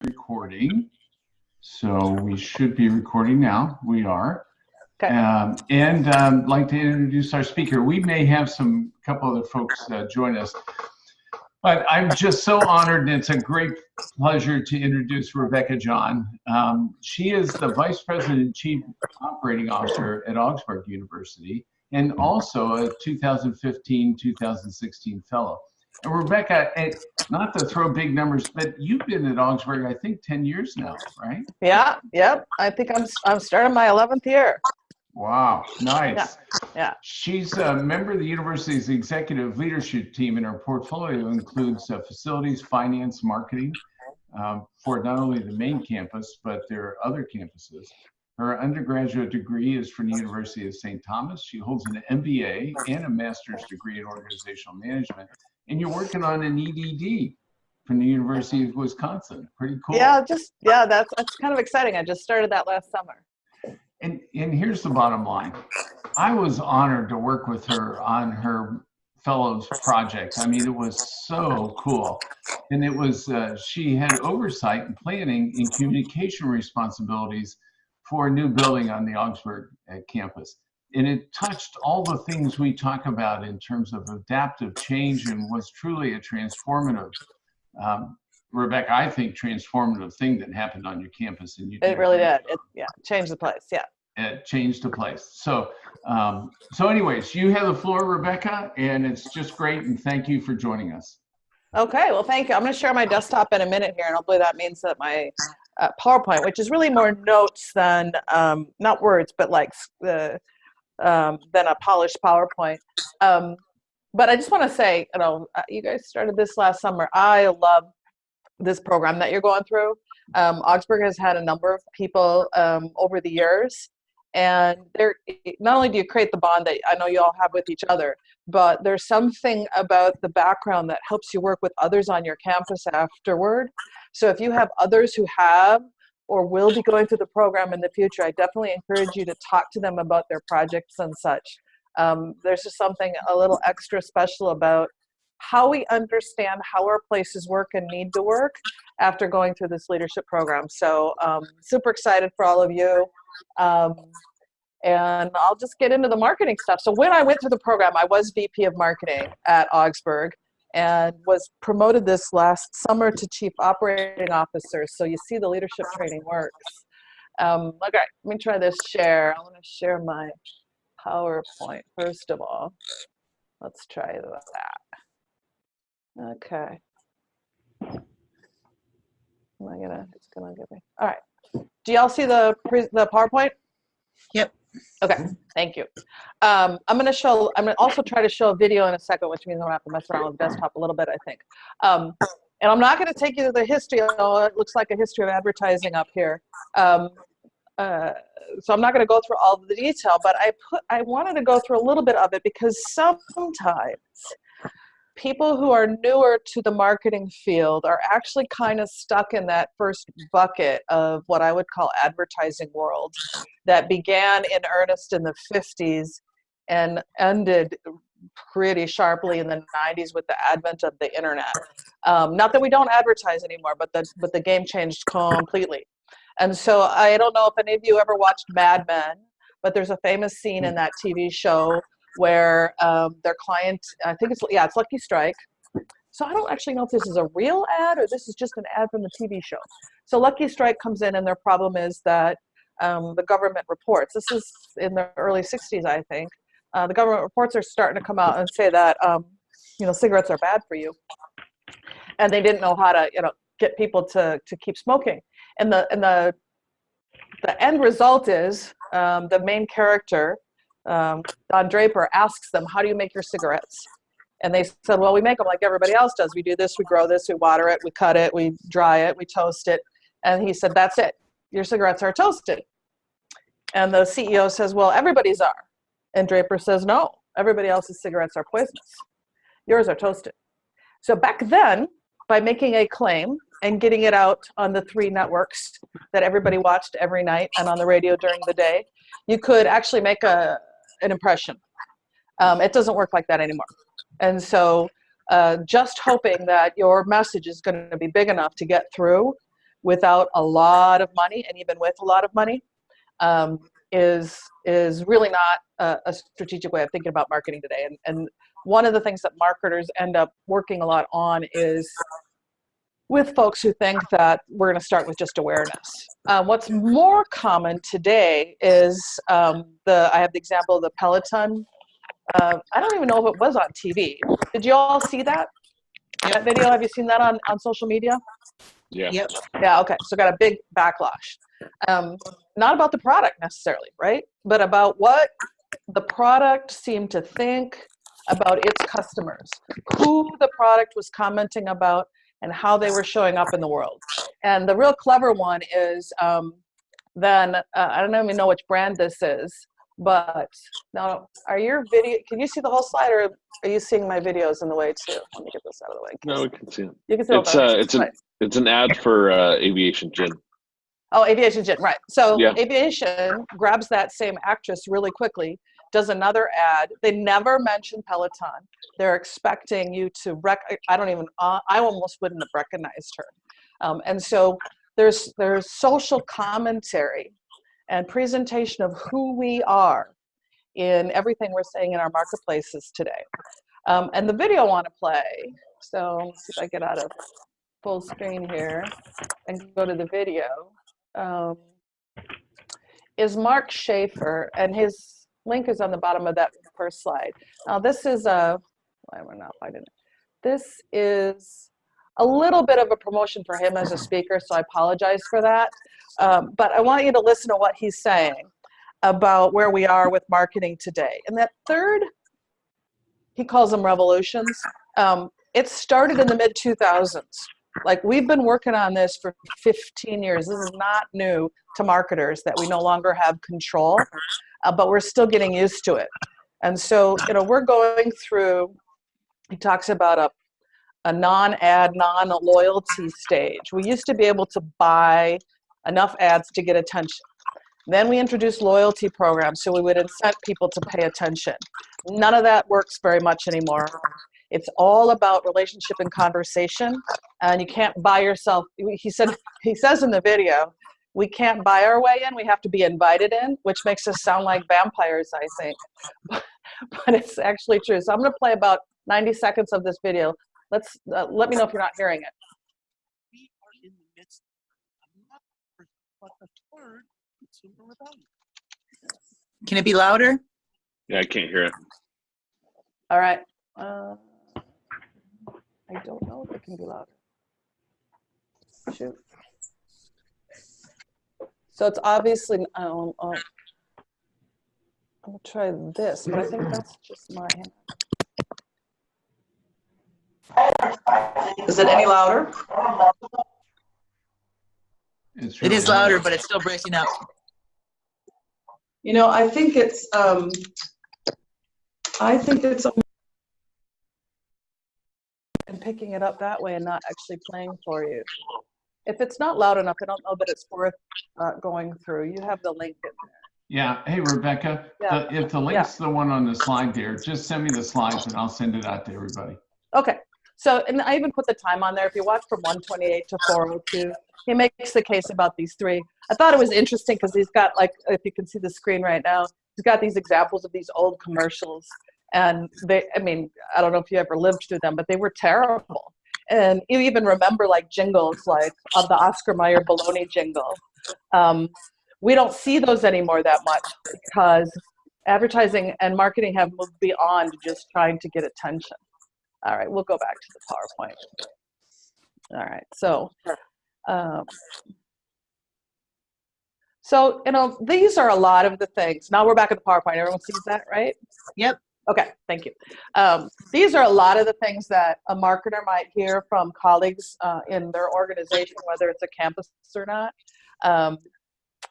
Recording. So we should be recording now. We are. Okay. I'd like to introduce our speaker. We may have some couple other folks join us, but I'm just so honored, and it's a great pleasure to introduce Rebecca John. She is the Vice President and Chief Operating Officer at Augsburg University, and also a 2015-2016 fellow. And Rebecca, not to throw big numbers, but you've been at Augsburg, I think, 10 years now, right? Yeah, yep. I think I'm starting my 11th year. Wow, nice. Yeah. She's a member of the university's executive leadership team, and her portfolio includes facilities, finance, marketing for not only the main campus, but their other campuses. Her undergraduate degree is from the University of St. Thomas. She holds an MBA and a master's degree in organizational management. And you're working on an EDD from the University of Wisconsin. Pretty cool. Yeah, that's kind of exciting. I just started that last summer. And here's the bottom line. I was honored to work with her on her fellows project. I mean, it was so cool. And it was, she had oversight and planning and communication responsibilities for a new building on the Augsburg campus. And it touched all the things we talk about in terms of adaptive change, and was truly a transformative, Rebecca, I think, transformative thing that happened on your campus. And it really did. It changed the place. Yeah. It changed the place. So, anyways, you have the floor, Rebecca, and it's just great. And thank you for joining us. Okay. Well, thank you. I'm going to share my desktop in a minute here, and hopefully that means that my PowerPoint, which is really more notes than not words, but like than a polished PowerPoint. But I just want to say, you guys started this last summer. I love this program that you're going through. Augsburg has had a number of people over the years, and not only do you create the bond that I know you all have with each other, but there's something about the background that helps you work with others on your campus afterward. So if you have others who have or will be going through the program in the future, I definitely encourage you to talk to them about their projects and such. There's just something a little extra special about how we understand how our places work and need to work after going through this leadership program. So super excited for all of you. And I'll just get into the marketing stuff. So when I went through the program, I was VP of Marketing at Augsburg and was promoted this last summer to Chief Operating Officer. So you see the leadership training works. Okay, let me try this share. I want to share my PowerPoint first of all. Let's try that. Okay. It's gonna give me. All right. Do y'all see the PowerPoint? Yep. Okay. Thank you. I'm gonna also try to show a video in a second, which means I'm gonna have to mess around with the desktop a little bit, I think. And I'm not gonna take you to the history. Although it looks like a history of advertising up here. So I'm not gonna go through all of the detail, but I wanted to go through a little bit of it because sometimes people who are newer to the marketing field are actually kind of stuck in that first bucket of what I would call advertising world that began in earnest in the 50s and ended pretty sharply in the 90s with the advent of the internet. Not that we don't advertise anymore, but the game changed completely. And so I don't know if any of you ever watched Mad Men, but there's a famous scene in that TV show where their client, I think it's Lucky Strike. So I don't actually know if this is a real ad or this is just an ad from the TV show. So Lucky Strike comes in, and their problem is that the government reports, this is in the early 60s, I think, the government reports are starting to come out and say that, cigarettes are bad for you. And they didn't know how to, get people to keep smoking. And the end result is the main character, Don Draper, asks them, how do you make your cigarettes? And they said, well, we make them like everybody else does. We do this, we grow this, we water it, we cut it, we dry it, we toast it. And he said, that's it. Your cigarettes are toasted. And the CEO says, well, everybody's are. And Draper says, no, everybody else's cigarettes are poisonous. Yours are toasted. So back then, by making a claim and getting it out on the 3 networks that everybody watched every night and on the radio during the day, you could actually make an impression. It doesn't work like that anymore. And so just hoping that your message is going to be big enough to get through without a lot of money, and even with a lot of money, is really not a strategic way of thinking about marketing today. And one of the things that marketers end up working a lot on is with folks who think that we're going to start with just awareness. What's more common today is I have the example of the Peloton. I don't even know if it was on TV. Did you all see that video? Have you seen that on social media? Yeah. Yep. Yeah, okay. So got a big backlash. Not about the product necessarily, right? But about what the product seemed to think about its customers, who the product was commenting about, and how they were showing up in the world. And the real clever one is I don't even know which brand this is, but now are your video, can you see the whole slide, or are you seeing my videos in the way too? Let me get this out of the way. No, we can see it. You can see It's an ad for Aviation Gin. Oh, Aviation Gin, right. So Yeah. Aviation grabs that same actress really quickly, does another ad. They never mention Peloton. They're expecting you to I almost wouldn't have recognized her. And so there's social commentary and presentation of who we are in everything we're saying in our marketplaces today. And the video I want to play, so let's see if I get out of full screen here and go to the video, is Mark Schaefer, and his link is on the bottom of that first slide. Now this is why am I not finding it? This is a little bit of a promotion for him as a speaker, so I apologize for that. But I want you to listen to what he's saying about where we are with marketing today. And that third, he calls them revolutions. It started in the mid-2000s. Like, we've been working on this for 15 years. This is not new to marketers that we no longer have control, but we're still getting used to it. And so, we're going through, he talks about a non-ad, non-loyalty stage. We used to be able to buy enough ads to get attention. Then we introduced loyalty programs, so we would incent people to pay attention. None of that works very much anymore. It's all about relationship and conversation, and you can't buy yourself. He says in the video, we can't buy our way in, we have to be invited in, which makes us sound like vampires, I think. But it's actually true. So I'm going to play about 90 seconds of this video. Let me know if you're not hearing it. We are in the midst of not the third consumer rebellion. Can it be louder? Yeah, I can't hear it. All right. I don't know if it can be louder. Shoot. So it's obviously, I'm gonna try this, but I think that's just my hand. Is it any louder? It is louder, but it's still breaking up. I think it's, and picking it up that way and not actually playing for you. If it's not loud enough, I don't know that it's worth going through. You have the link in there. Yeah. Hey, Rebecca, Yeah. if the link's the one on the slide there, just send me the slides and I'll send it out to everybody. Okay. So, and I even put the time on there. If you watch from 1:28 to 4:02, he makes the case about these three. I thought it was interesting because he's got, like, if you can see the screen right now, he's got these examples of these old commercials. And I don't know if you ever lived through them, but they were terrible. And you even remember, like, jingles, like of the Oscar Mayer bologna jingle. We don't see those anymore that much because advertising and marketing have moved beyond just trying to get attention. All right, we'll go back to the PowerPoint. All right, so these are a lot of the things. Now we're back at the PowerPoint. Everyone sees that, right? Yep. Okay, thank you. These are a lot of the things that a marketer might hear from colleagues in their organization, whether it's a campus or not.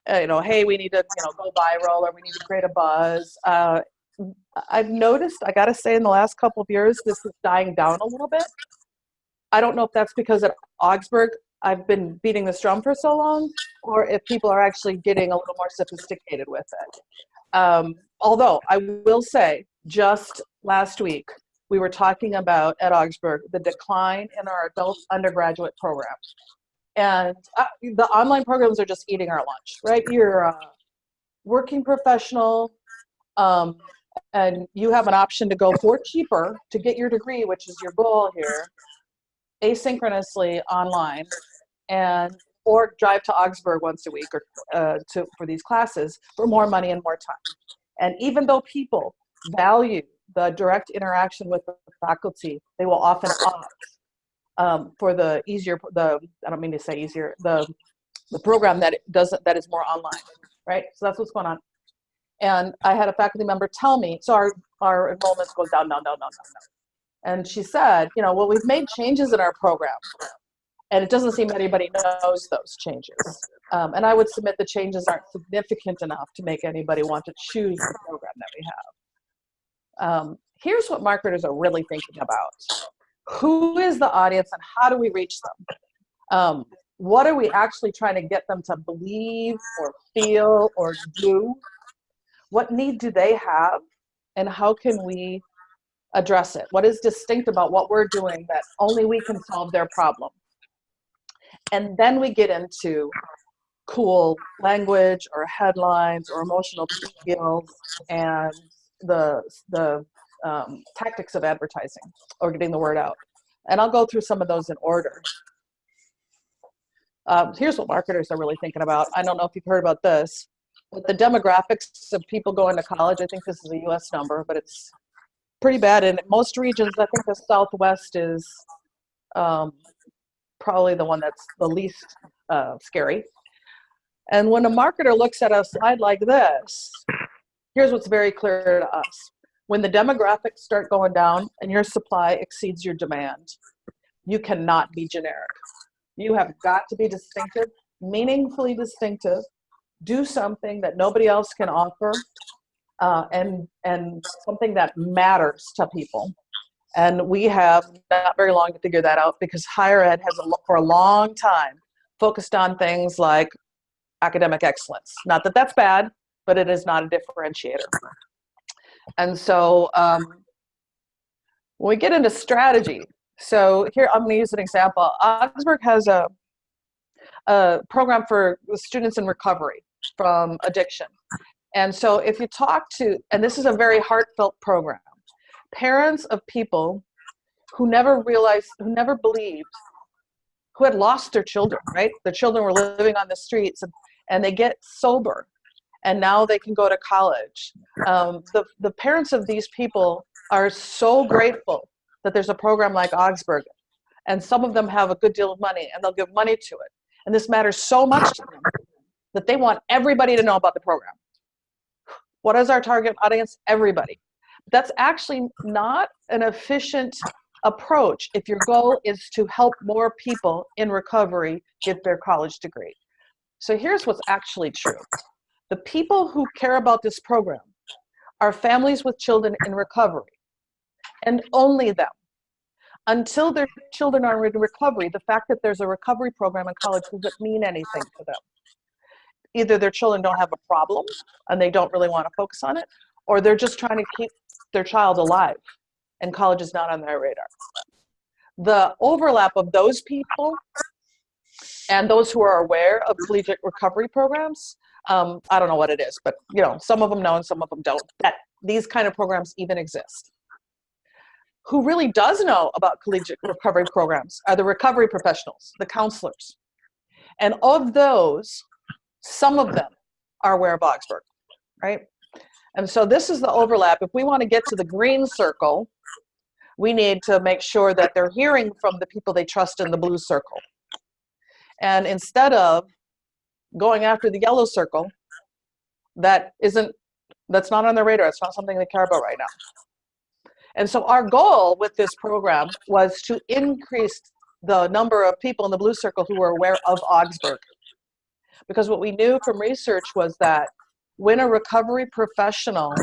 Hey, we need to go viral, or we need to create a buzz. I've noticed, I gotta say, in the last couple of years, this is dying down a little bit. I don't know if that's because at Augsburg, I've been beating this drum for so long, or if people are actually getting a little more sophisticated with it. Although I will say, just last week, we were talking about at Augsburg the decline in our adult undergraduate program. And the online programs are just eating our lunch, right? You're a working professional, and you have an option to go for cheaper to get your degree, which is your goal here, asynchronously online, or drive to Augsburg once a week for these classes for more money and more time. And even though people value the direct interaction with the faculty, they will often opt for the easier, I don't mean to say easier, the program that is more online, right? So that's what's going on. And I had a faculty member tell me, so our enrollment goes down. And she said, well, we've made changes in our program, and it doesn't seem anybody knows those changes. And I would submit the changes aren't significant enough to make anybody want to choose the program that we have. Here's what marketers are really thinking about. Who is the audience and how do we reach them? What are we actually trying to get them to believe or feel or do? What need do they have, and how can we address it? What is distinct about what we're doing that only we can solve their problem? And then we get into cool language or headlines or emotional appeals and the tactics of advertising or getting the word out. And I'll go through some of those in order. Here's what marketers are really thinking about. I don't know if you've heard about this, but the demographics of people going to college, I think this is a US number, but it's pretty bad. In most regions, I think the Southwest is probably the one that's the least scary. And when a marketer looks at a slide like this, here's what's very clear to us. When the demographics start going down and your supply exceeds your demand, you cannot be generic. You have got to be distinctive, meaningfully distinctive, do something that nobody else can offer, and something that matters to people. And we have not very long to figure that out, because higher ed has for a long time focused on things like academic excellence. Not that that's bad, but it is not a differentiator. And so when we get into strategy, so here I'm going to use an example. Augsburg has a program for students in recovery from addiction. And so if you talk to, and this is a very heartfelt program, parents of people who never realized, who never believed, who had lost their children, right? Their children were living on the streets, and they get sober, and now they can go to college. The parents of these people are so grateful that there's a program like Augsburg, and some of them have a good deal of money, and they'll give money to it. And this matters so much to them that they want everybody to know about the program. What is our target audience? Everybody. That's actually not an efficient approach if your goal is to help more people in recovery get their college degree. So here's what's actually true. The people who care about this program are families with children in recovery, and only them. Until their children are in recovery, the fact that there's a recovery program in college doesn't mean anything to them. Either their children don't have a problem and they don't really want to focus on it, or they're just trying to keep their child alive, and college is not on their radar. The overlap of those people and those who are aware of collegiate recovery programs, I don't know what it is, but some of them know and some of them don't, that these kind of programs even exist. Who really does know about collegiate recovery programs are the recovery professionals, the counselors. And of those, some of them are aware of Augsburg, right? And so this is the overlap. If we want to get to the green circle, we need to make sure that they're hearing from the people they trust in the blue circle. And instead of going after the yellow circle, that's not on their radar. It's not something they care about right now. And so our goal with this program was to increase the number of people in the blue circle who were aware of Augsburg. Because what we knew from research was that when a recovery professional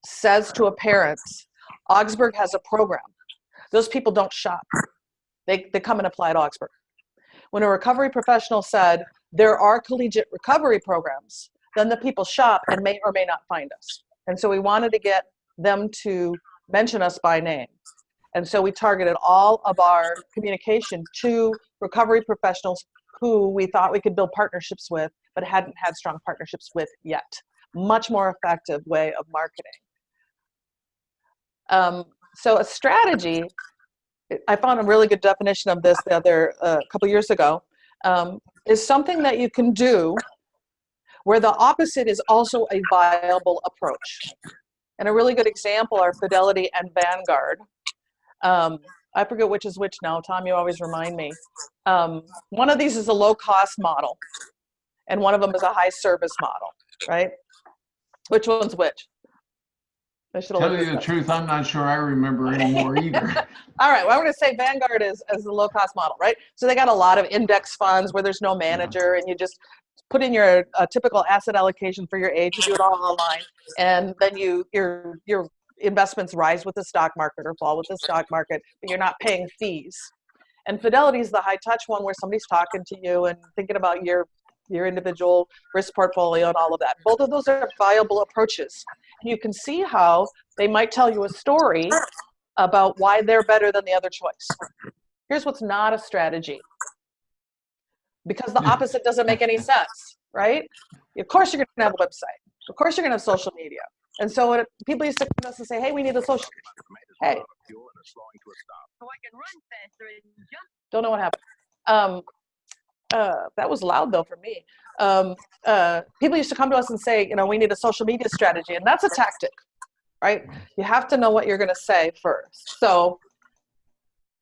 says to a parent, Augsburg has a program, those people don't shop. They come and apply at Augsburg. When a recovery professional said, there are collegiate recovery programs, then the people shop and may or may not find us. And so we wanted to get them to mention us by name. And so we targeted all of our communication to recovery professionals who we thought we could build partnerships with, but hadn't had strong partnerships with yet. Much more effective way of marketing. So a strategy, I found a really good definition of this the other couple years ago, is something that you can do where the opposite is also a viable approach. And a really good example are Fidelity and Vanguard. I forget which is which now. Tom, you always remind me. One of these is a low-cost model, and one of them is a high-service model, right? Which one's which? I should have Tell looked you this the up. truth, I'm not sure I remember anymore either. All right, well, I'm going to say Vanguard is the low-cost model, right? So they got a lot of index funds where there's no manager, and you just put in your typical asset allocation for your age. You do it all online, and then your investments rise with the stock market or fall with the stock market, but you're not paying fees. And Fidelity is the high-touch one where somebody's talking to you and thinking about your individual risk portfolio and all of that. Both of those are viable approaches. And you can see how they might tell you a story about why they're better than the other choice. Here's what's not a strategy. Because the opposite doesn't make any sense, right? Of course you're going to have a website. Of course you're going to have social media. And so when people used to come to us and say, hey, we need a social, hey. So I can run faster and jump. Don't know what happened. That was loud though for me. People used to come to us and say, you know, we need a social media strategy, and that's a tactic, right? You have to know what you're going to say first. So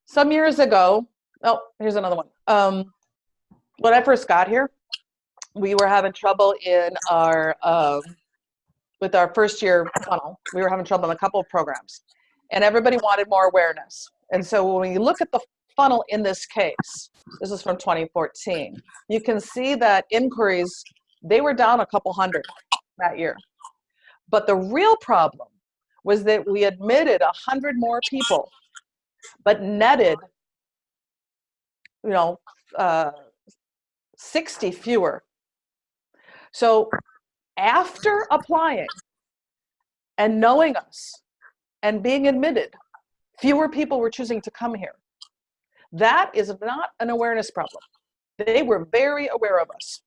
some years ago, oh, here's another one. When I first got here, we were having trouble in our, with our first year funnel. We were having trouble in a couple of programs, and everybody wanted more awareness. And so when you look at the funnel in this case, this is from 2014, you can see that inquiries, they were down a couple hundred that year. But the real problem was that we admitted 100 more people, but netted, you know, 60 fewer. So after applying and knowing us and being admitted, fewer people were choosing to come here. That is not an awareness problem. They were very aware of us.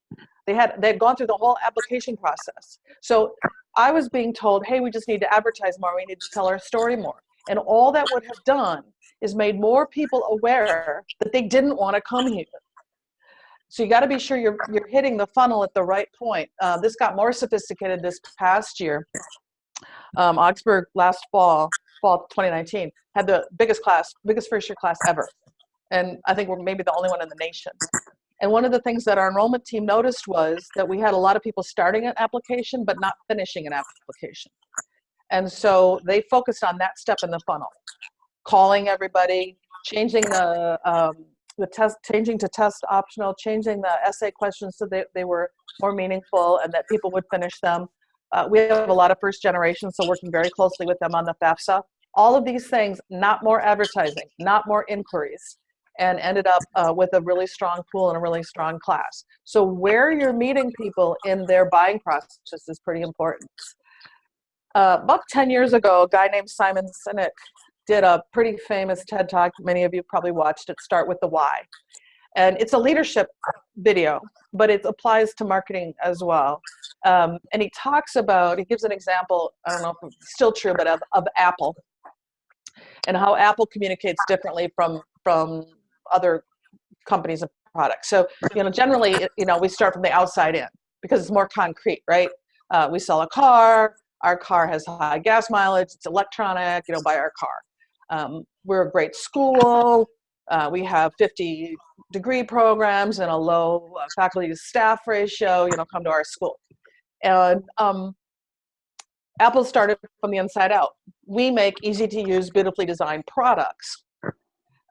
They had gone through the whole application process. So I was being told, hey, we just need to advertise more. We need to tell our story more. And all that would have done is made more people aware that they didn't want to come here. So you got to be sure you're hitting the funnel at the right point. This got more sophisticated this past year. Augsburg last fall 2019, had the biggest first year class ever. And I think we're maybe the only one in the nation. And one of the things that our enrollment team noticed was that we had a lot of people starting an application, but not finishing an application. And so they focused on that step in the funnel, calling everybody, changing changing to test optional, changing the essay questions so they were more meaningful and that people would finish them. We have a lot of first generation, so working very closely with them on the FAFSA. All of these things, not more advertising, not more inquiries, and ended up with a really strong pool and a really strong class. So where you're meeting people in their buying process is pretty important. About 10 years ago, a guy named Simon Sinek did a pretty famous TED Talk. Many of you probably watched it, Start with the Why. And it's a leadership video, but it applies to marketing as well. And he talks about, he gives an example, I don't know if it's still true, but of Apple and how Apple communicates differently from other companies and products. So, generally, we start from the outside in because it's more concrete, right? We sell a car, our car has high gas mileage, it's electronic, buy our car. We're a great school. We have 50-degree programs and a low faculty to staff ratio, come to our school. And Apple started from the inside out. We make easy to use, beautifully designed products.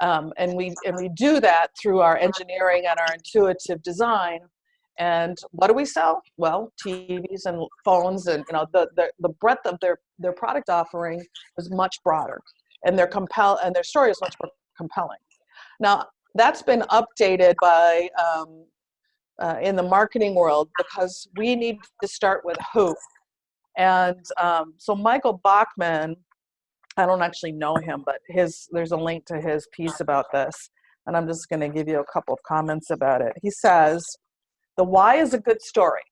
And we do that through our engineering and our intuitive design. And what do we sell? Well, TVs and phones, and the breadth of their product offering is much broader, and their story is much more compelling. Now that's been updated by in the marketing world because we need to start with who. And so Michael Bachman, I don't actually know him, but there's a link to his piece about this. and I'm just going to give you a couple of comments about it. He says, the why is a good story.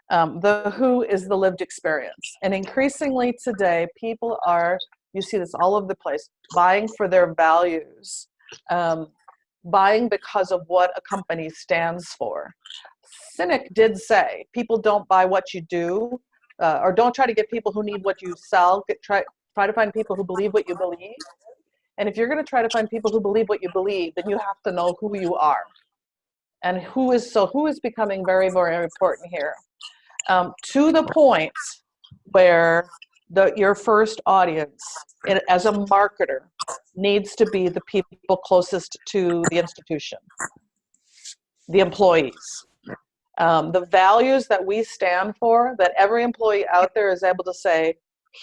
The who is the lived experience. And increasingly today, people are, you see this all over the place, buying for their values, buying because of what a company stands for. Cynic did say, people don't buy what you do, or don't try to get people who need what you sell. Try to find people who believe what you believe. And if you're going to try to find people who believe what you believe, then you have to know who you are. And who is becoming very, very important here. To the point where your first audience, as a marketer, needs to be the people closest to the institution, the employees. The values that we stand for, that every employee out there is able to say,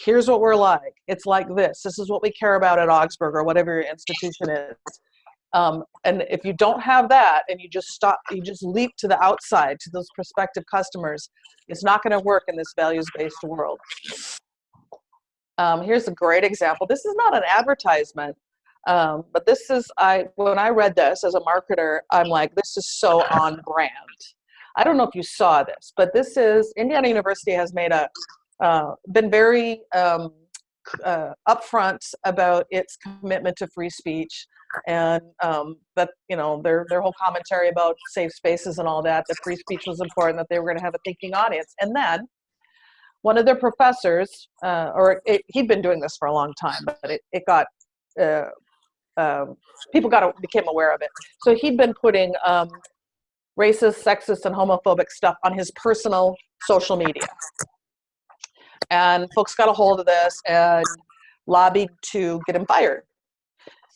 here's what we're like. It's like this. This is what we care about at Augsburg or whatever your institution is. And if you don't have that and you just leap to the outside, to those prospective customers, it's not going to work in this values-based world. Here's a great example. This is not an advertisement, but this is, when I read this as a marketer, I'm like, this is so on brand. I don't know if you saw this, but this is, Indiana University has made been very upfront about its commitment to free speech, and that, you know, their whole commentary about safe spaces and all that free speech was important, that they were going to have a thinking audience. And then one of their professors, he'd been doing this for a long time, but people became aware of it. So he'd been putting racist, sexist, and homophobic stuff on his personal social media. And folks got a hold of this and lobbied to get him fired.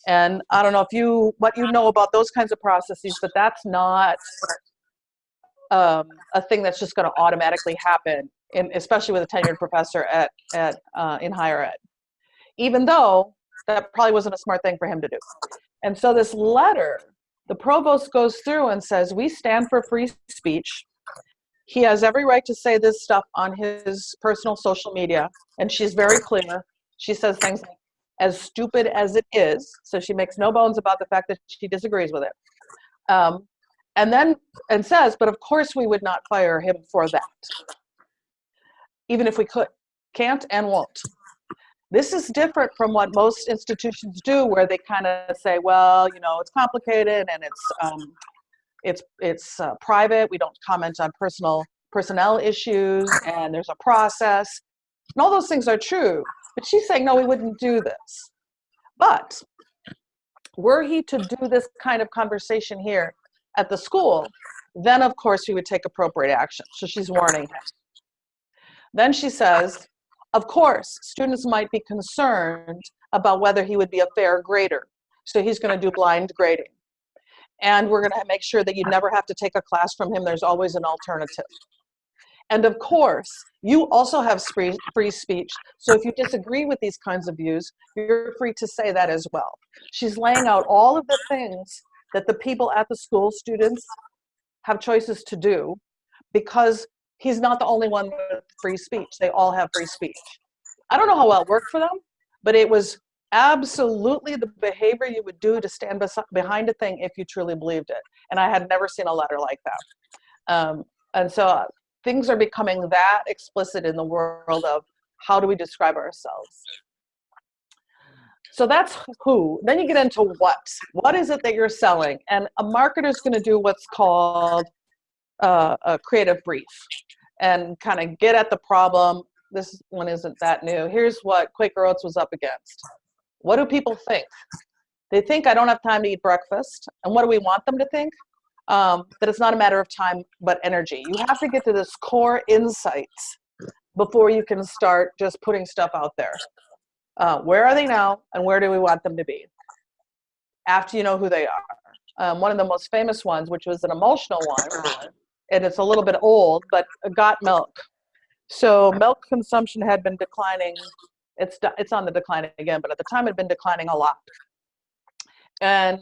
And I don't know what you know about those kinds of processes, but that's not a thing that's just going to automatically happen, especially with a tenured professor in higher ed. Even though that probably wasn't a smart thing for him to do. And so this letter, the provost goes through and says, we stand for free speech. He has every right to say this stuff on his personal social media. And she's very clear. She says things like, as stupid as it is. So she makes no bones about the fact that she disagrees with it. And says, but of course we would not fire him for that. Even if we could. Can't and won't. This is different from what most institutions do, where they kind of say, well, you know, it's complicated and it's private. We don't comment on personnel issues, and there's a process. And all those things are true. But she's saying, no, we wouldn't do this. But were he to do this kind of conversation here at the school, then of course we would take appropriate action. So she's warning him. Then she says, of course, students might be concerned about whether he would be a fair grader. So he's going to do blind grading. And we're going to make sure that you never have to take a class from him. There's always an alternative. And of course, you also have free speech. So if you disagree with these kinds of views, you're free to say that as well. She's laying out all of the things that the people at the school, students, have choices to do, because he's not the only one with free speech. They all have free speech. I don't know how well it worked for them, but it was absolutely the behavior you would do to stand behind a thing if you truly believed it. And I had never seen a letter like that. And so things are becoming that explicit in the world of how do we describe ourselves. So that's who. Then you get into what. What is it that you're selling? And a marketer is going to do what's called a creative brief and kind of get at the problem. This one isn't that new. Here's what Quaker Oats was up against. What do people think? They think I don't have time to eat breakfast. And what do we want them to think? That it's not a matter of time, but energy. You have to get to this core insights before you can start just putting stuff out there. Where are they now, and where do we want them to be? After you know who they are. One of the most famous ones, which was an emotional one, and it's a little bit old, but got milk. So milk consumption had been declining. It's on the decline again, but at the time it had been declining a lot. And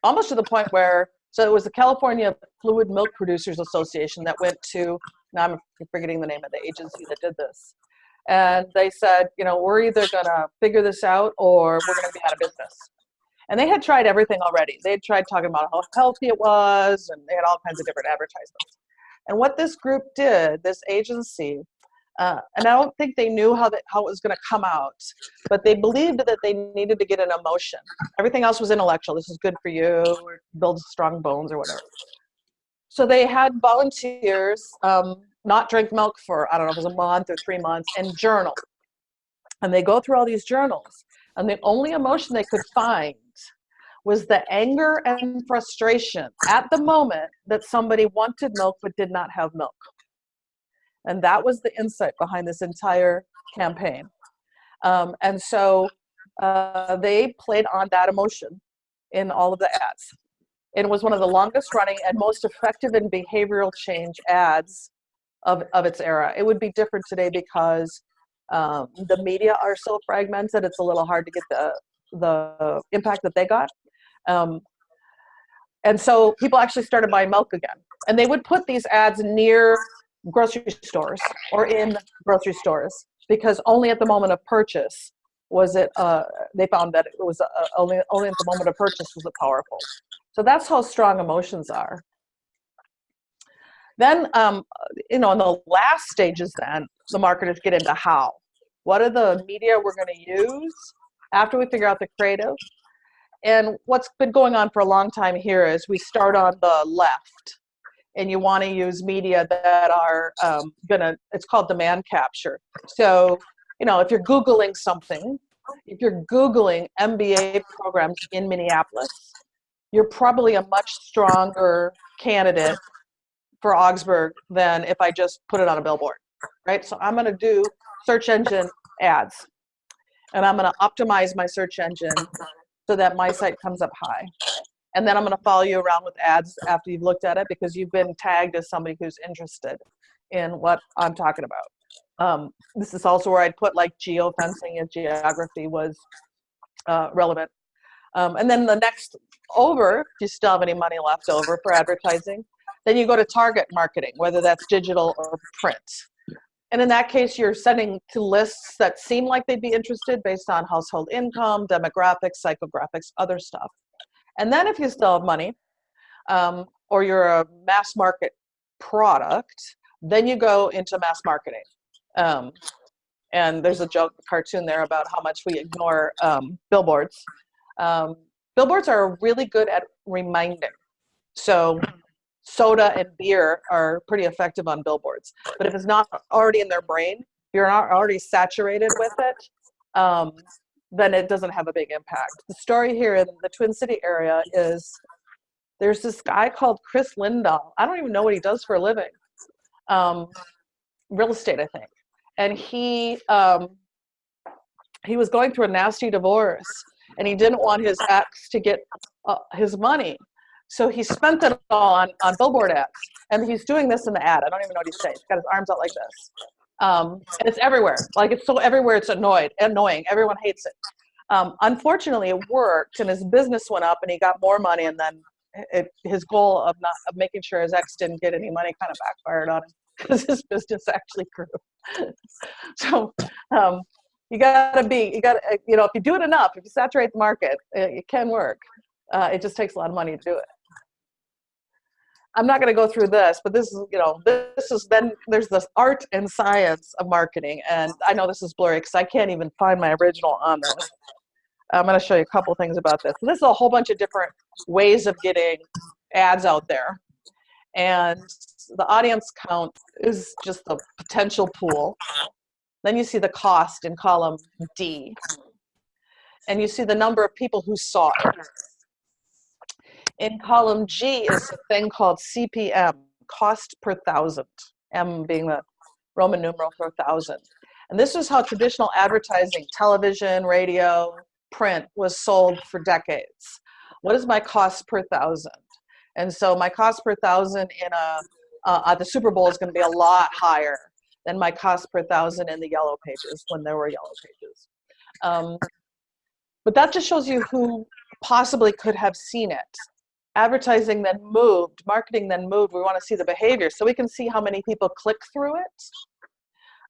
almost to the point where, so it was the California Fluid Milk Producers Association that went to, now I'm forgetting the name of the agency that did this. And they said, you know, we're either going to figure this out or we're going to be out of business. And they had tried everything already. They had tried talking about how healthy it was, and they had all kinds of different advertisements. And what this group did, this agency, and I don't think they knew how it was going to come out, but they believed that they needed to get an emotion. Everything else was intellectual. This is good for you, or builds strong bones or whatever. So they had volunteers not drink milk for, I don't know if it was a month or 3 months, and journal. And they go through all these journals, and the only emotion they could find was the anger and frustration at the moment that somebody wanted milk but did not have milk. And that was the insight behind this entire campaign. And so they played on that emotion in all of the ads. It was one of the longest running and most effective in behavioral change ads of its era. It would be different today because the media are so fragmented, it's a little hard to get the impact that they got. And so people actually started buying milk again. And they would put these ads near grocery stores or in grocery stores because only at the moment of purchase was it, they found that it was only at the moment of purchase was it powerful. So that's how strong emotions are. Then, in the last stages then, the marketers get into how. What are the media we're going to use after we figure out the creative? And what's been going on for a long time here is we start on the left, and you want to use media that are it's called demand capture. So, if you're Googling something, if you're Googling MBA programs in Minneapolis, you're probably a much stronger candidate for Augsburg than if I just put it on a billboard, right? So I'm going to do search engine ads, and I'm going to optimize my search engine so that my site comes up high. And then I'm going to follow you around with ads after you've looked at it because you've been tagged as somebody who's interested in what I'm talking about. This is also where I'd put like geofencing and geography was relevant. And then the next over, if you still have any money left over for advertising, then you go to target marketing, whether that's digital or print. And in that case, you're sending to lists that seem like they'd be interested based on household income, demographics, psychographics, other stuff. And then if you still have money, or you're a mass market product, then you go into mass marketing. And there's a joke, cartoon there about how much we ignore billboards. Billboards are really good at reminding. So soda and beer are pretty effective on billboards. But if it's not already in their brain, if you're not already saturated with it, then it doesn't have a big impact. The story here in the Twin City area is there's this guy called Chris Lindahl. I don't even know what he does for a living. Real estate, I think. And he was going through a nasty divorce, and he didn't want his ex to get his money. So he spent it all on billboard ads. And he's doing this in the ad. I don't even know what he's saying. He's got his arms out like this. And it's everywhere. Like, it's so everywhere, it's annoying. Everyone hates it. Unfortunately, it worked, and his business went up, and he got more money, and then his goal of making sure his ex didn't get any money kind of backfired on him because his business actually grew. So if you do it enough, if you saturate the market, it can work. It just takes a lot of money to do it. I'm not going to go through this, but this is then there's this art and science of marketing. And I know this is blurry because I can't even find my original on this. I'm going to show you a couple things about this. So this is a whole bunch of different ways of getting ads out there. And the audience count is just the potential pool. Then you see the cost in column D. And you see the number of people who saw it. In column G is a thing called CPM, cost per thousand, M being the Roman numeral for 1,000. And this is how traditional advertising, television, radio, print was sold for decades. What is my cost per thousand? And so my cost per thousand at the Super Bowl is going to be a lot higher than my cost per thousand in the Yellow Pages when there were Yellow Pages. But that just shows you who possibly could have seen it. Advertising then moved, marketing then moved. We want to see the behavior so we can see how many people click through it.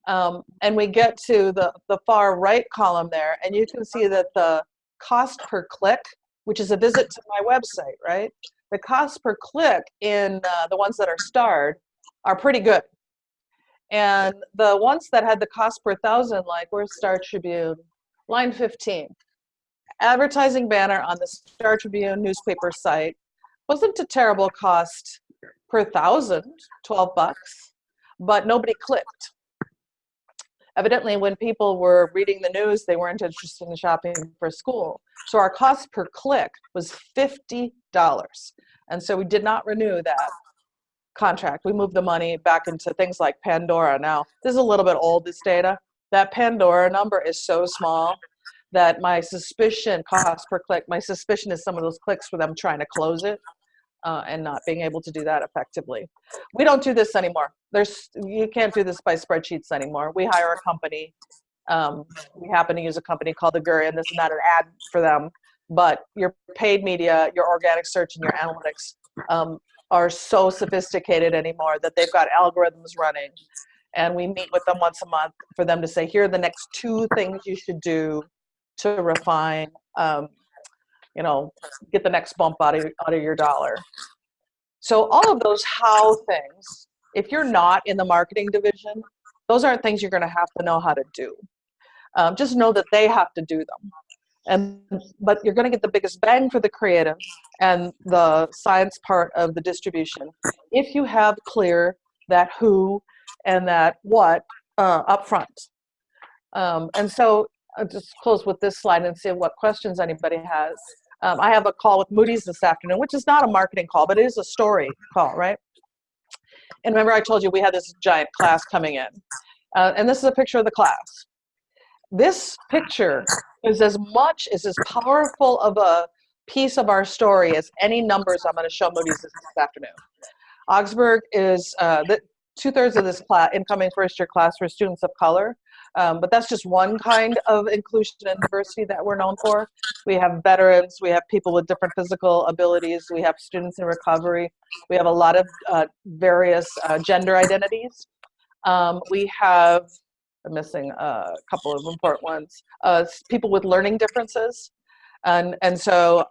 And we get to the far right column there, and you can see that the cost per click which is a visit to my website, right? The cost per click in the ones that are starred are pretty good. And the ones that had the cost per thousand, like where's Star Tribune, line 15, advertising banner on the Star Tribune newspaper site wasn't a terrible cost per thousand, $12, but nobody clicked. Evidently, when people were reading the news, they weren't interested in shopping for school. So our cost per click was $50. And so we did not renew that contract. We moved the money back into things like Pandora. Now, this is a little bit old, this data. That Pandora number is so small that my suspicion, cost per click, my suspicion is some of those clicks for them trying to close it and not being able to do that effectively. We don't do this anymore. You can't do this by spreadsheets anymore. We hire a company. We happen to use a company called Augurian. This is not an ad for them, but your paid media, your organic search, and your analytics are so sophisticated anymore that they've got algorithms running. And we meet with them once a month for them to say, here are the next 2 things you should do to refine, you know, get the next bump out of your dollar. So all of those how things, if you're not in the marketing division, those aren't things you're going to have to know how to do. Just know that they have to do them. But you're going to get the biggest bang for the creative and the science part of the distribution if you have clear that who and that what up front. And so I'll just close with this slide and see what questions anybody has. I have a call with Moody's this afternoon, which is not a marketing call, but it is a story call, right? And remember I told you we had this giant class coming in. And this is a picture of the class. This picture is as powerful of a piece of our story as any numbers I'm going to show Moody's this afternoon. Augsburg is 2/3 of this class, incoming first-year class, for students of color. But that's just one kind of inclusion and diversity that we're known for. We have veterans, we have people with different physical abilities, we have students in recovery, we have a lot of various gender identities. We have, I'm missing a couple of important ones, people with learning differences. And so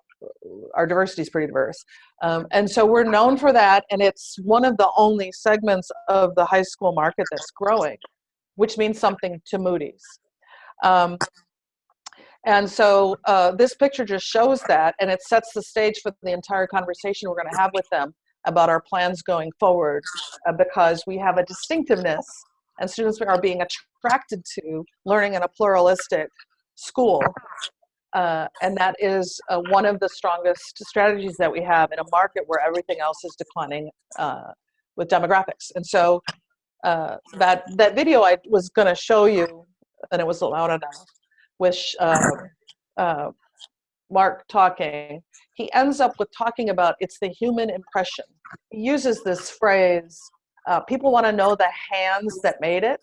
our diversity is pretty diverse. And so we're known for that, and it's one of the only segments of the high school market that's growing, which means something to Moody's. And so this picture just shows that, and it sets the stage for the entire conversation we're going to have with them about our plans going forward, because we have a distinctiveness, and students are being attracted to learning in a pluralistic school. And that is one of the strongest strategies that we have in a market where everything else is declining with demographics. And so that video I was going to show you, and it was loud enough, with Mark talking, he ends up with talking about it's the human impression. He uses this phrase, people want to know the hands that made it.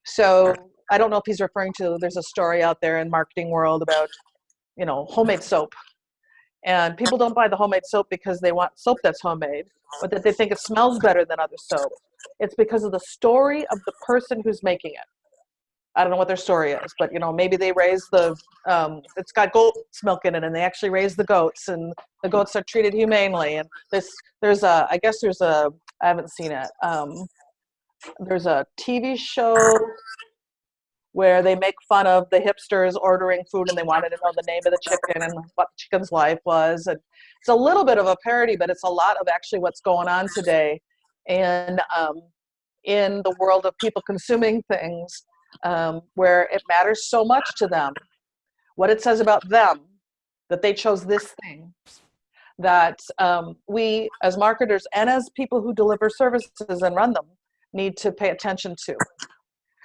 So I don't know if he's referring to, there's a story out there in marketing world about, you know, homemade soap. And people don't buy the homemade soap because they want soap that's homemade, but that they think it smells better than other soap. It's because of the story of the person who's making it. I don't know what their story is, but you know, maybe they raise the, it's got goat's milk in it, and they actually raise the goats, and the goats are treated humanely. And there's a, I guess there's a, I haven't seen it. There's a TV show where they make fun of the hipsters ordering food, and they wanted to know the name of the chicken and what the chicken's life was. And it's a little bit of a parody, but it's a lot of actually what's going on today. And in the world of people consuming things, where it matters so much to them, what it says about them, that they chose this thing, that we as marketers and as people who deliver services and run them need to pay attention to.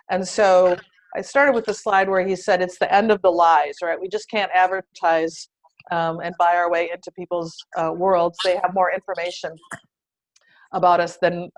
And so I started with the slide where he said it's the end of the lies, right? We just can't advertise and buy our way into people's worlds. They have more information about us than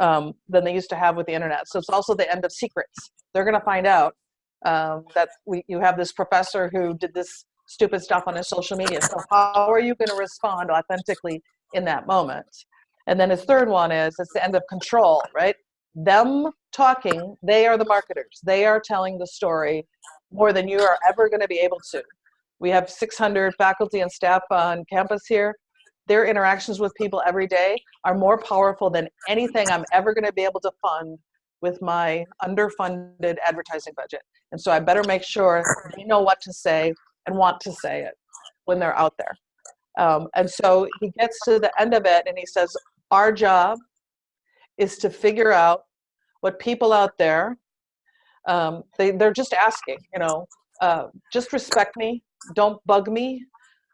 they used to have with the internet. So it's also the end of secrets. They're going to find out that you have this professor who did this stupid stuff on his social media. So how are you going to respond authentically in that moment? And then his third one is it's the end of control, right? Them talking, they are the marketers. They are telling the story more than you are ever going to be able to We have 600 faculty and staff on campus here. Their interactions with people every day are more powerful than anything I'm ever going to be able to fund with my underfunded advertising budget. And so I better make sure they know what to say and want to say it when they're out there. And so he gets to the end of it and he says, our job is to figure out what people out there, they're just asking, just respect me, don't bug me,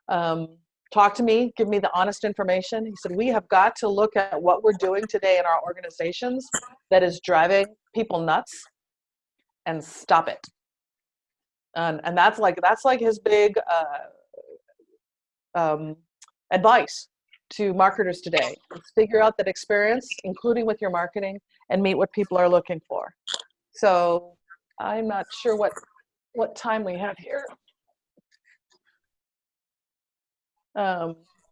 talk to me, give me the honest information. He said, we have got to look at what we're doing today in our organizations that is driving people nuts and stop it. And that's like his big advice to marketers today. Let's figure out that experience, including with your marketing, and meet what people are looking for. So I'm not sure what time we have here.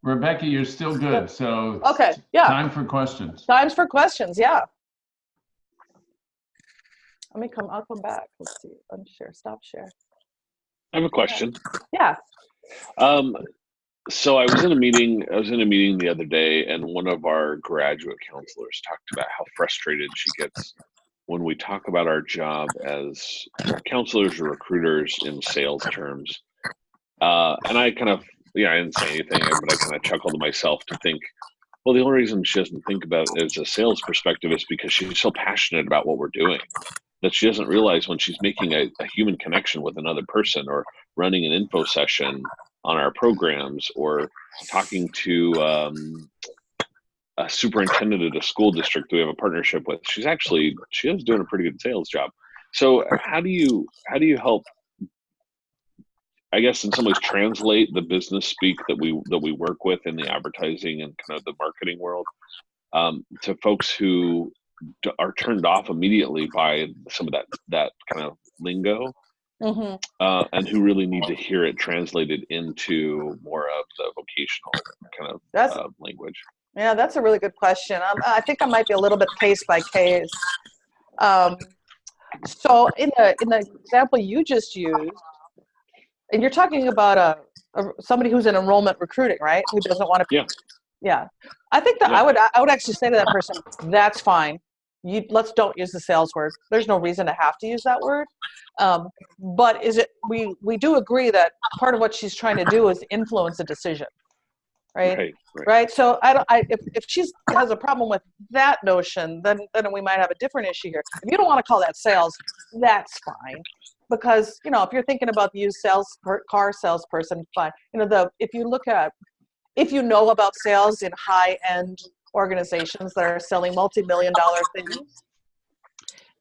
Rebecca, you're still good. So okay, yeah. Time for questions. Times for questions, yeah. I'll come back. Let's see, unshare, stop share. I have a question. Yeah. So I was in a meeting the other day, and one of our graduate counselors talked about how frustrated she gets when we talk about our job as counselors or recruiters in sales terms. And I kind of, I didn't say anything, but I kind of chuckled to myself to think, well, the only reason she doesn't think about it as a sales perspective is because she's so passionate about what we're doing that she doesn't realize when she's making a human connection with another person, or running an info session on our programs, or talking to a superintendent at a school district we have a partnership with. She is doing a pretty good sales job. So how do you help, I guess, in some ways translate the business speak that we work with in the advertising and kind of the marketing world to folks who are turned off immediately by some of that kind of lingo, and who really need to hear it translated into more of the vocational kind of language? Yeah, that's a really good question. I think I might be a little bit case by case. So in the example you just used, and you're talking about somebody who's in enrollment recruiting, right? Who doesn't want to. Yeah. Yeah. I think that I would actually say to that person, that's fine. Don't use the sales word. There's no reason to have to use that word. But we do agree that part of what she's trying to do is influence a decision, right? Right. So if she has a problem with that notion, then we might have a different issue here. If you don't want to call that sales, that's fine. Because, if you're thinking about the used car salesperson, fine. If you know about sales in high-end organizations that are selling multi-million-dollar things,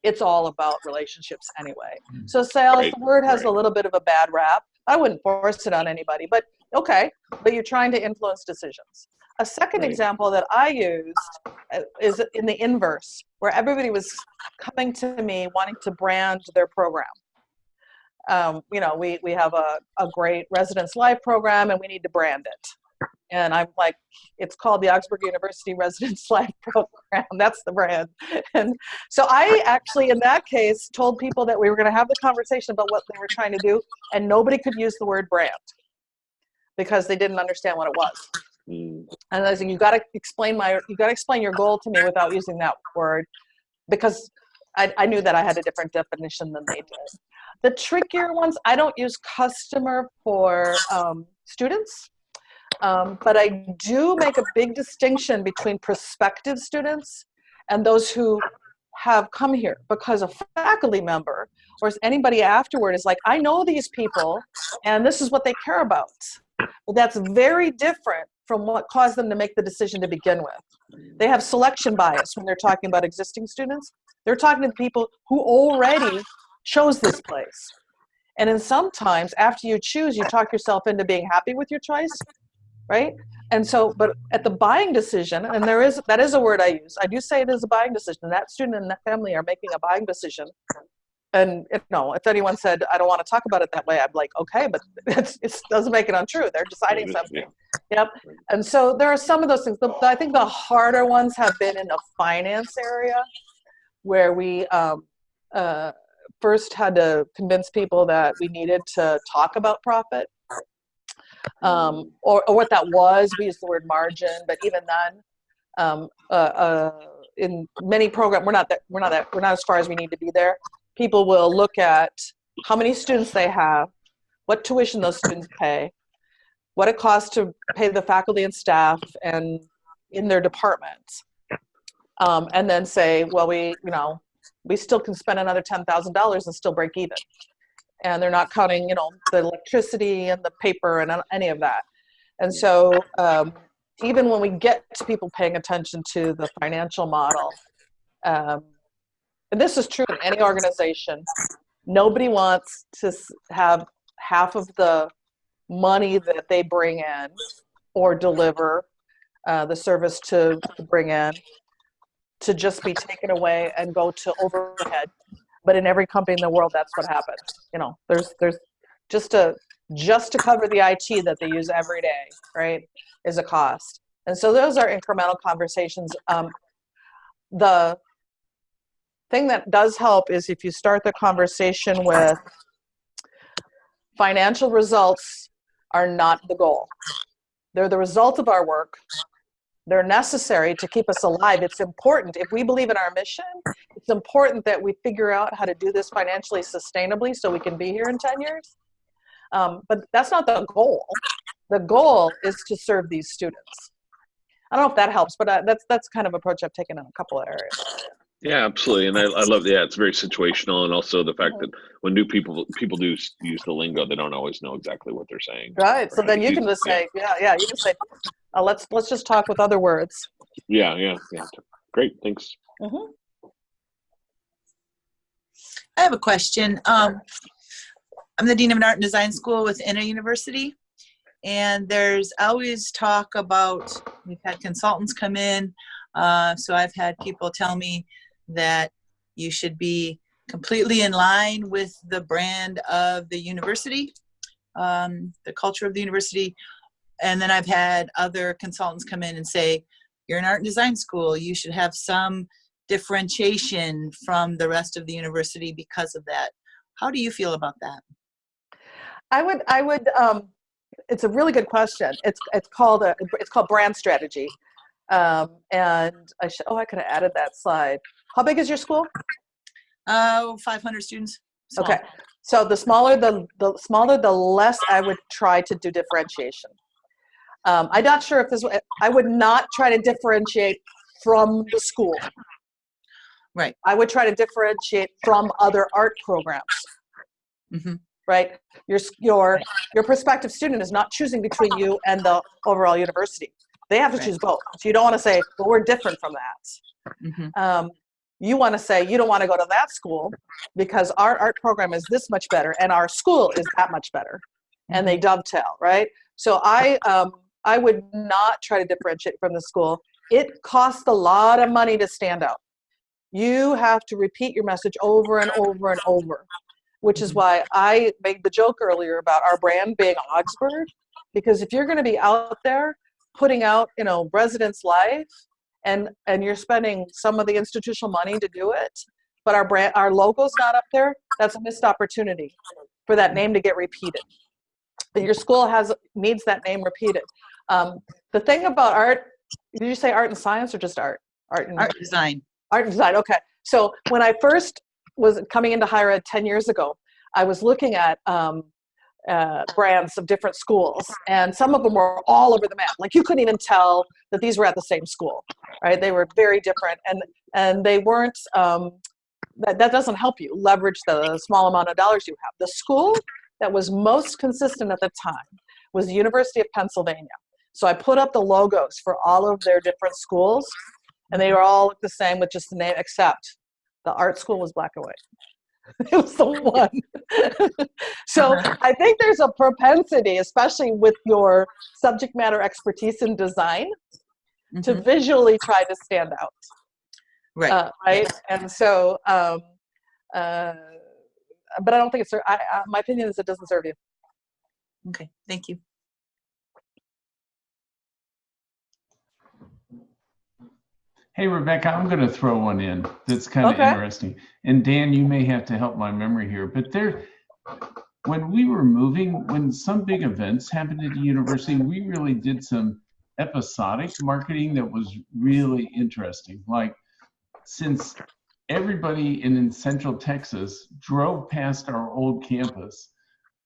it's all about relationships anyway. So sales, the word has a little bit of a bad rap. I wouldn't force it on anybody, but okay, but you're trying to influence decisions. A second example that I used is in the inverse, where everybody was coming to me wanting to brand their program. We have a great Residence Life program and we need to brand it. And I'm like, it's called the Augsburg University Residence Life Program. That's the brand. And so I actually, in that case, told people that we were going to have the conversation about what they were trying to do, and nobody could use the word brand because they didn't understand what it was. And I said, you got to explain your goal to me without using that word, because I knew that I had a different definition than they did. The trickier ones, I don't use customer for students. But I do make a big distinction between prospective students and those who have come here, because a faculty member or anybody afterward is like, I know these people and this is what they care about. Well, that's very different from what caused them to make the decision to begin with. They have selection bias when they're talking about existing students. They're talking to people who already chose this place. And then sometimes after you choose, you talk yourself into being happy with your choice. Right? And so, but at the buying decision, and that is a word I use. I do say it is a buying decision. That student and that family are making a buying decision. And if anyone said, I don't want to talk about it that way, I'm like, okay, but it doesn't make it untrue. They're deciding something. Yep. And so there are some of those things. I think the harder ones have been in the finance area, where we first had to convince people that we needed to talk about profit. or what that was. We use the word margin, but even then, in many programs, we're not as far as we need to be there. People will look at how many students they have, what tuition those students pay, what it costs to pay the faculty and staff and in their departments, and then say, well, we still can spend another $10,000 and still break even. And they're not counting, the electricity and the paper and any of that. And so even when we get to people paying attention to the financial model, and this is true in any organization, nobody wants to have half of the money that they bring in or deliver the service to bring in to just be taken away and go to overhead. But in every company in the world, that's what happens. There's just to cover the IT that they use every day, right, is a cost. And so those are incremental conversations. The thing that does help is if you start the conversation with financial results are not the goal. They're the result of our work. They're necessary to keep us alive. It's important. If we believe in our mission, it's important that we figure out how to do this financially sustainably so we can be here in 10 years. But that's not the goal. The goal is to serve these students. I don't know if that helps, but that's kind of approach I've taken in a couple of areas. Yeah, absolutely. And I love, it's very situational. And also the fact that when new people do use the lingo, they don't always know exactly what they're saying. Right. So then you can just say, you can say, let's just talk with other words. Yeah. Great. Thanks. Mm-hmm. I have a question. I'm the Dean of an Art and Design School within a university, and there's always talk about, we've had consultants come in, so I've had people tell me that you should be completely in line with the brand of the university, the culture of the university. And then I've had other consultants come in and say, you're an art and design school, you should have some differentiation from the rest of the university because of that. How do you feel about that? I would it's a really good question. It's called brand strategy. And I could have added that slide. How big is your school? 500 students. Small. Okay. So the smaller, the less I would try to do differentiation. I'm not sure if I would not try to differentiate from the school. Right. I would try to differentiate from other art programs. Mm-hmm. Right. Your prospective student is not choosing between you and the overall university. They have to choose both. So you don't want to say, well, we're different from that. Mm-hmm. You want to say, you don't want to go to that school because our art program is this much better and our school is that much better. And they dovetail, right? So I would not try to differentiate from the school. It costs a lot of money to stand out. You have to repeat your message over and over and over, which is why I made the joke earlier about our brand being Augsburg, because if you're going to be out there putting out, residents' life, and you're spending some of the institutional money to do it, but our logo's not up there, that's a missed opportunity for that name to get repeated. Your school needs that name repeated. The thing about art, did you say art and science or just art? Art and design. Art and design, okay. So when I first was coming into higher ed 10 years ago, I was looking at brands of different schools, and some of them were all over the map. Like you couldn't even tell that these were at the same school, right? They were very different, and they weren't. That doesn't help you leverage the small amount of dollars you have. The school that was most consistent at the time was the University of Pennsylvania. So I put up the logos for all of their different schools, and they were all the same with just the name, except the art school was black and white. It was the one. So I think there's a propensity, especially with your subject matter expertise in design, to visually try to stand out. Right. Right. And so, but I don't think my opinion is it doesn't serve you. Okay. Thank you. Hey, Rebecca, I'm going to throw one in that's kind of interesting. And Dan, you may have to help my memory here, but when we were moving, when some big events happened at the university, we really did some episodic marketing that was really interesting. Like, since everybody in Central Texas drove past our old campus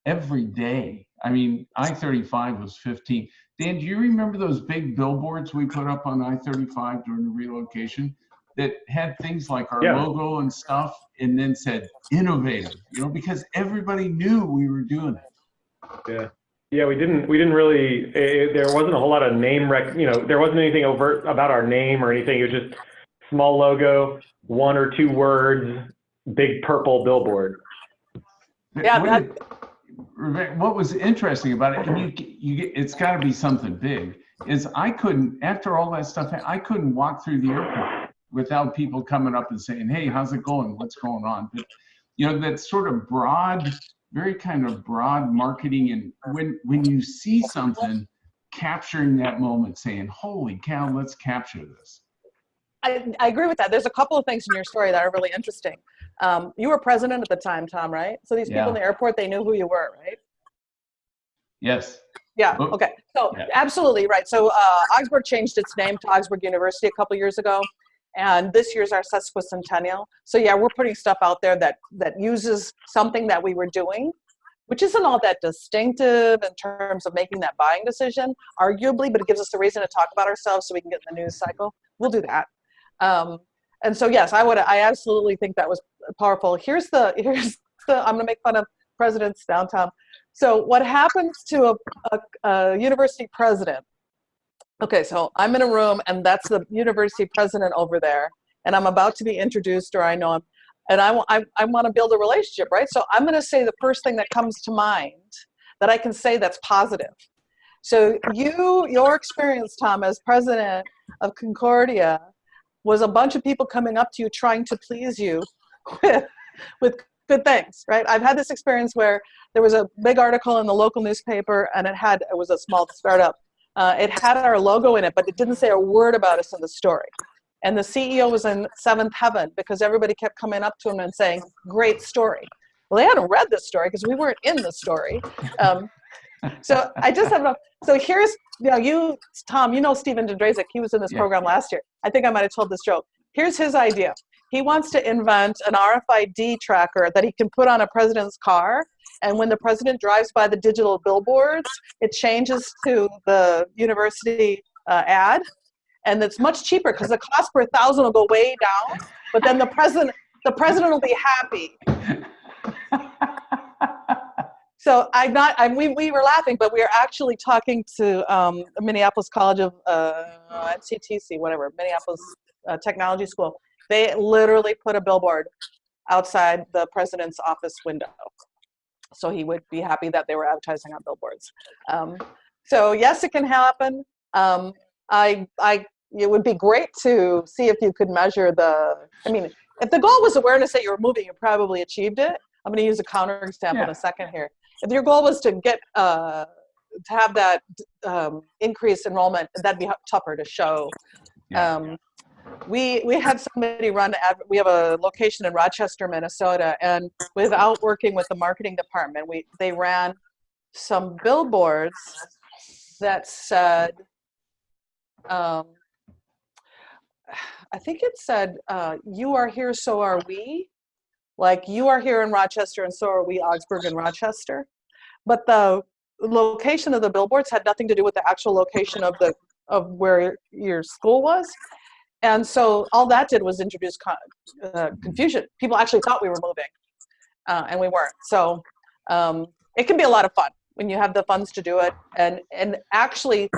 every day. I mean, I-35 was 15. Dan, do you remember those big billboards we put up on I-35 during the relocation that had things like our Yeah. logo and stuff, and then said innovative, you know, because everybody knew we were doing it. Yeah, we didn't really, there wasn't a whole lot of name there wasn't anything overt about our name or anything. It was just small logo, 1 or 2 words, big purple billboard. Yeah, What was interesting about it, and it's got to be something big, is I couldn't, after all that stuff, I couldn't walk through the airport without people coming up and saying, hey, how's it going? What's going on? But, you know, that sort of broad, very kind of broad marketing. And when you see something, capturing that moment, saying, holy cow, let's capture this. I agree with that. There's a couple of things in your story that are really interesting. You were president at the time, Tom, right? So these people in the airport, they knew who you were, right? Yes. Yeah, Oh, okay. So yeah. absolutely, right. So Augsburg changed its name to Augsburg University a couple years ago. And this year's our sesquicentennial. So yeah, we're putting stuff out there that uses something that we were doing, which isn't all that distinctive in terms of making that buying decision, arguably, but it gives us a reason to talk about ourselves so we can get in the news cycle. We'll do that. And so yes, I absolutely think that was powerful. Here's the I'm gonna make fun of presidents downtown. So what happens to a university president? Okay, so I'm in a room and that's the university president over there, and I'm about to be introduced, or I know him, and I want to build a relationship, right? So I'm going to say the first thing that comes to mind that I can say that's positive. So your experience, Tom, as president of Concordia, was a bunch of people coming up to you trying to please you with good things, right? I've had this experience where there was a big article in the local newspaper, and it was a small startup. It had our logo in it, but it didn't say a word about us in the story. And the CEO was in seventh heaven because everybody kept coming up to him and saying, great story. Well, they hadn't read the story because we weren't in the story. So I just have so here's, you, Tom, you know Stephen Jędrzejczyk, he was in this program last year. I think I might have told this joke. Here's his idea. He wants to invent an RFID tracker that he can put on a president's car. And when the president drives by the digital billboards, it changes to the university ad. And it's much cheaper because the cost per 1,000 will go way down. But then the president will be happy. So we were laughing, but we were actually talking to Minneapolis College of NCTC, whatever, Minneapolis Technology School. They literally put a billboard outside the president's office window. So he would be happy that they were advertising on billboards. So yes, it can happen. It would be great to see if you could measure if the goal was awareness that you were moving, you probably achieved it. I'm going to use a counter example in a second here. If your goal was to get to have that increased enrollment, that'd be tougher to show. We had somebody we have a location in Rochester, Minnesota, and without working with the marketing department, they ran some billboards that said, I think it said, you are here, so are we. Like, you are here in Rochester, and so are we, Augsburg and Rochester. But the location of the billboards had nothing to do with the actual location of where your school was. And so all that did was introduce confusion. People actually thought we were moving, and we weren't. So it can be a lot of fun when you have the funds to do it. And actually,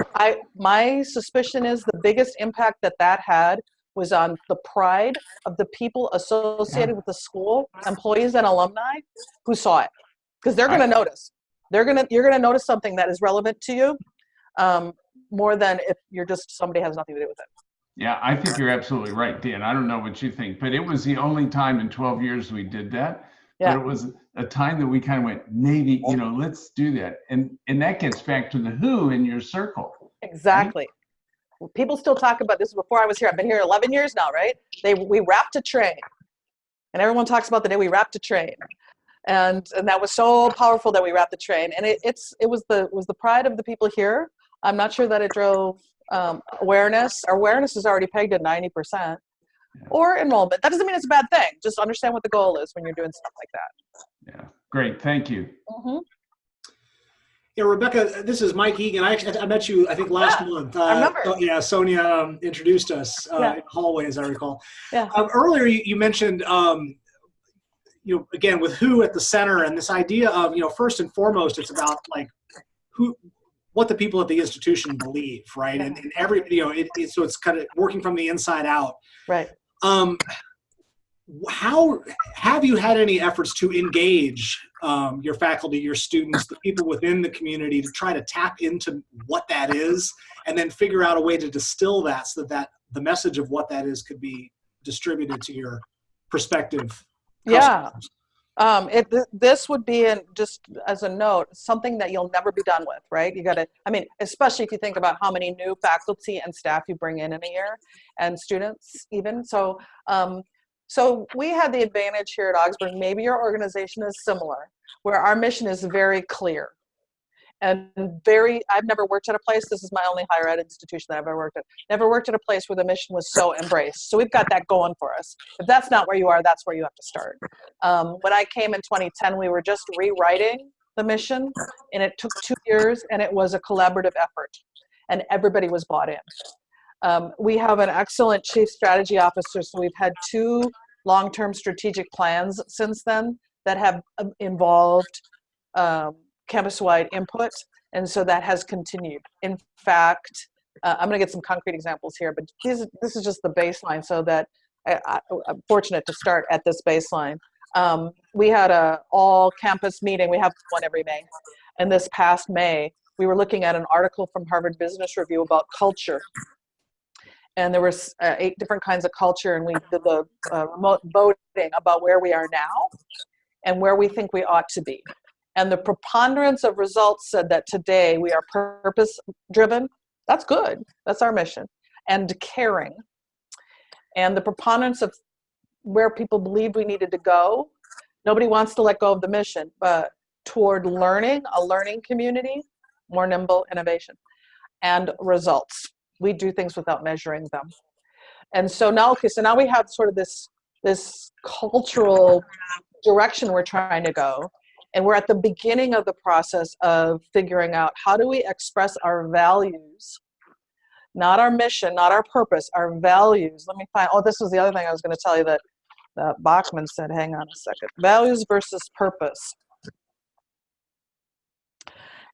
my suspicion is the biggest impact that had was on the pride of the people associated with the school, employees and alumni who saw it, because they're going to notice. You're going to notice something that is relevant to you more than if you're just somebody has nothing to do with it. Yeah, I think you're absolutely right, Dan. I don't know what you think, but it was the only time in 12 years we did that. Yeah. But it was a time that we kind of went, maybe, let's do that. And that gets back to the who in your circle. Exactly. Right? People still talk about this. Before I was here, I've been here 11 years now, right? We wrapped a train. And everyone talks about the day we wrapped a train. And that was so powerful that we wrapped the train. And it was the pride of the people here. I'm not sure that it drove awareness. Our awareness is already pegged at 90%. Or enrollment. That doesn't mean it's a bad thing. Just understand what the goal is when you're doing stuff like that. Yeah, great. Thank you. Mm-hmm. Yeah, Rebecca, this is Mike Egan. I met you, I think, last month. I remember. Yeah, Sonia introduced us in the hallway, as I recall. Yeah. Earlier, you mentioned, again, with who at the center, and this idea of, first and foremost, it's about like what the people at the institution believe, right? Yeah. And every, so it's kind of working from the inside out. Right. How have you had any efforts to engage your faculty, your students, the people within the community to try to tap into what that is, and then figure out a way to distill that so that the message of what that is could be distributed to your prospective customers? Yeah. This would be, just as a note, something that you'll never be done with, right? You got to, especially if you think about how many new faculty and staff you bring in a year, and students even. So we had the advantage here at Augsburg, maybe your organization is similar, where our mission is very clear and I've never worked at a place, this is my only higher ed institution that I've ever worked at, never worked at a place where the mission was so embraced. So we've got that going for us. If that's not where you are, that's where you have to start. When I came in 2010, we were just rewriting the mission, and it took 2 years, and it was a collaborative effort, and everybody was bought in. We have an excellent chief strategy officer, so we've had 2 long-term strategic plans since then that have involved campus-wide input, and so that has continued. In fact, I'm going to get some concrete examples here, but this is just the baseline, so that I'm fortunate to start at this baseline. We had a all-campus meeting. We have one every May, and this past May, we were looking at an article from Harvard Business Review about culture. And there was 8 different kinds of culture, and we did the remote voting about where we are now and where we think we ought to be. And the preponderance of results said that today we are purpose-driven. That's good. That's our mission. And caring. And the preponderance of where people believed we needed to go, nobody wants to let go of the mission, but toward learning, a learning community, more nimble innovation, and results. We do things without measuring them. And so now we have sort of this cultural direction we're trying to go. And we're at the beginning of the process of figuring out how do we express our values, not our mission, not our purpose, our values. Let me find, this was the other thing I was going to tell you that Bachman said, hang on a second. Values versus purpose.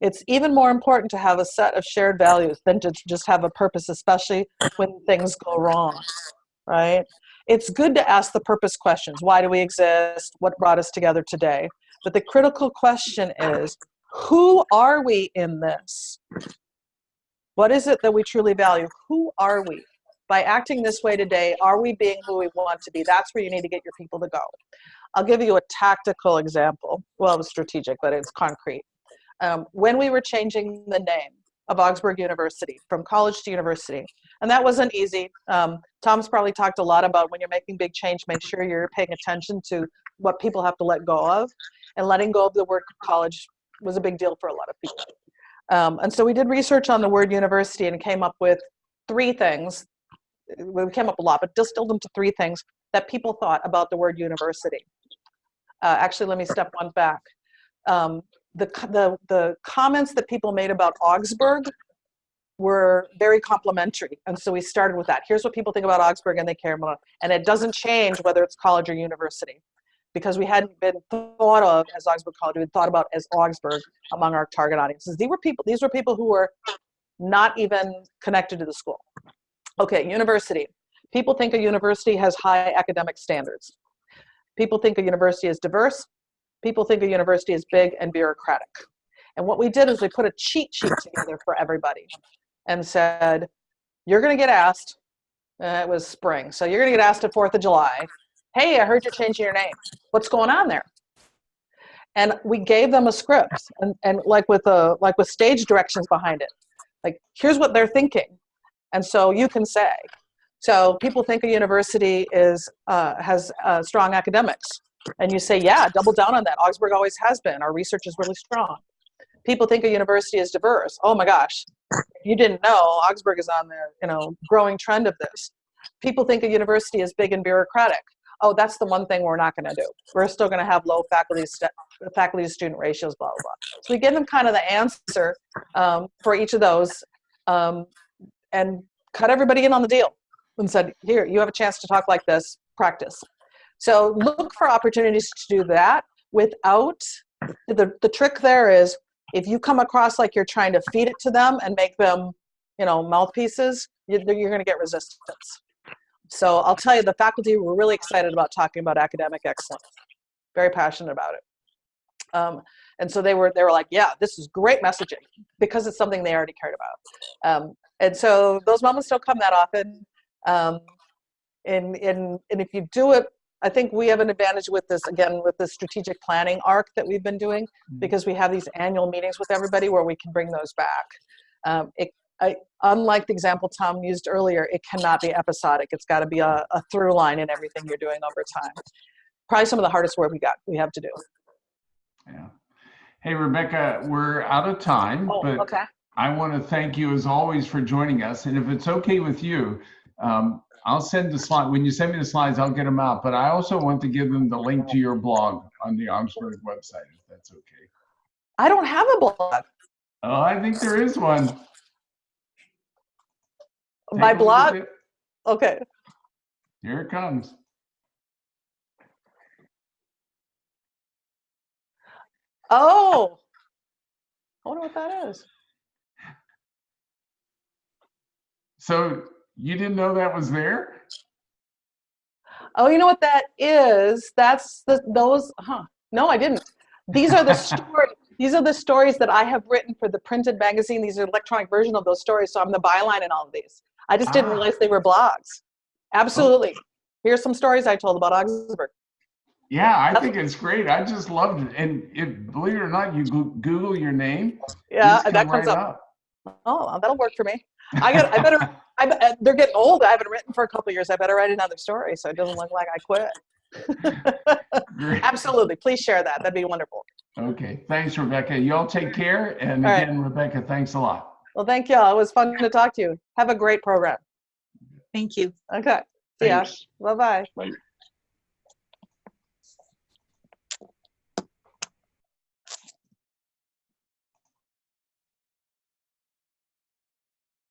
It's even more important to have a set of shared values than to just have a purpose, especially when things go wrong, right? It's good to ask the purpose questions. Why do we exist? What brought us together today? But the critical question is, who are we in this? What is it that we truly value? Who are we? By acting this way today, are we being who we want to be? That's where you need to get your people to go. I'll give you a tactical example. Well, it was strategic, but it's concrete. When we were changing the name of Augsburg University from college to university, and that wasn't easy. Tom's probably talked a lot about when you're making big change, make sure you're paying attention to what people have to let go of, and letting go of the word college was a big deal for a lot of people. And so we did research on the word university and came up with 3 things. We came up a lot, but distilled them to 3 things that people thought about the word university. Actually, let me step one back. The comments that people made about Augsburg were very complimentary. And so we started with that. Here's what people think about Augsburg and they care about it. And it doesn't change whether it's college or university, because we hadn't been thought of as Augsburg College, we had thought about as Augsburg among our target audiences. These were people who were not even connected to the school. Okay, university. People think a university has high academic standards. People think a university is diverse. People think a university is big and bureaucratic. And what we did is we put a cheat sheet together for everybody and said, you're going to get asked, it was spring, so you're going to get asked at 4th of July, hey, I heard you're changing your name. What's going on there? And we gave them a script, and like with stage directions behind it. Like, here's what they're thinking. And so you can say. So people think a university has strong academics. And you say, yeah, double down on that. Augsburg always has been. Our research is really strong. People think a university is diverse. Oh my gosh, if you didn't know, Augsburg is on the growing trend of this. People think a university is big and bureaucratic. Oh, that's the one thing we're not going to do. We're still going to have low faculty to student ratios, blah, blah, blah. So we give them kind of the answer for each of those and cut everybody in on the deal and said, here, you have a chance to talk like this, practice. So look for opportunities to do that without, the trick there is, if you come across like you're trying to feed it to them and make them, mouthpieces, you're going to get resistance. So I'll tell you, the faculty were really excited about talking about academic excellence, very passionate about it. And so they were like, yeah, this is great messaging, because it's something they already cared about. And so those moments don't come that often. And if you do it, I think we have an advantage with this, again, with the strategic planning arc that we've been doing, because we have these annual meetings with everybody where we can bring those back. Unlike the example Tom used earlier, it cannot be episodic. It's got to be a through line in everything you're doing over time. Probably some of the hardest work we have to do. Yeah. Hey, Rebecca, we're out of time, but okay. I want to thank you as always for joining us. And if it's okay with you, I'll send the slide. When you send me the slides, I'll get them out. But I also want to give them the link to your blog on the Augsburg website, if that's okay. I don't have a blog. Oh, I think there is one. My blog? Okay. Here it comes. Oh, I wonder what that is. So you didn't know that was there? Oh, you know what that is? That's those, huh? No, I didn't. These are the stories. These are the stories that I have written for the printed magazine. These are electronic version of those stories. So I'm the byline in all of these. I just didn't realize they were blogs. Absolutely. Oh. Here's some stories I told about Augsburg. Yeah, I think it's great. I just loved it. And believe it or not, you Google your name. Yeah, that comes up. Oh, that'll work for me. They're getting old. I haven't written for a couple of years. I better write another story so it doesn't look like I quit. Absolutely. Please share that. That'd be wonderful. Okay. Thanks, Rebecca. Y'all take care. And again, Rebecca, thanks a lot. Well, thank y'all. It was fun to talk to you. Have a great program. Thank you. Okay. See ya. Bye-bye.